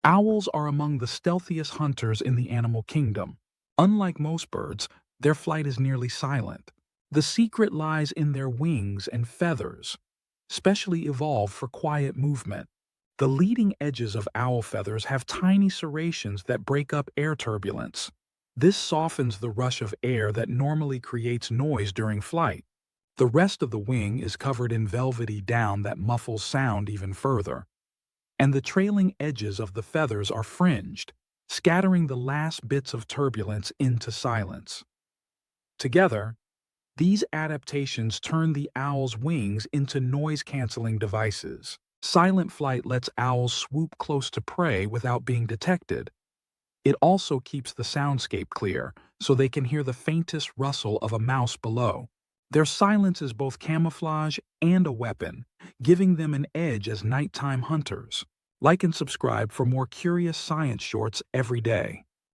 Owls are among the stealthiest hunters in the animal kingdom. Unlike most birds, their flight is nearly silent. The secret lies in their wings and feathers, specially evolved for quiet movement. The leading edges of owl feathers have tiny serrations that break up air turbulence. This softens the rush of air that normally creates noise during flight. The rest of the wing is covered in velvety down that muffles sound even further. And the trailing edges of the feathers are fringed, scattering the last bits of turbulence into silence. Together, these adaptations turn the owl's wings into noise-canceling devices. Silent flight lets owls swoop close to prey without being detected. It also keeps the soundscape clear, so they can hear the faintest rustle of a mouse below. Their silence is both camouflage and a weapon, giving them an edge as nighttime hunters. Like and subscribe for more curious science shorts every day.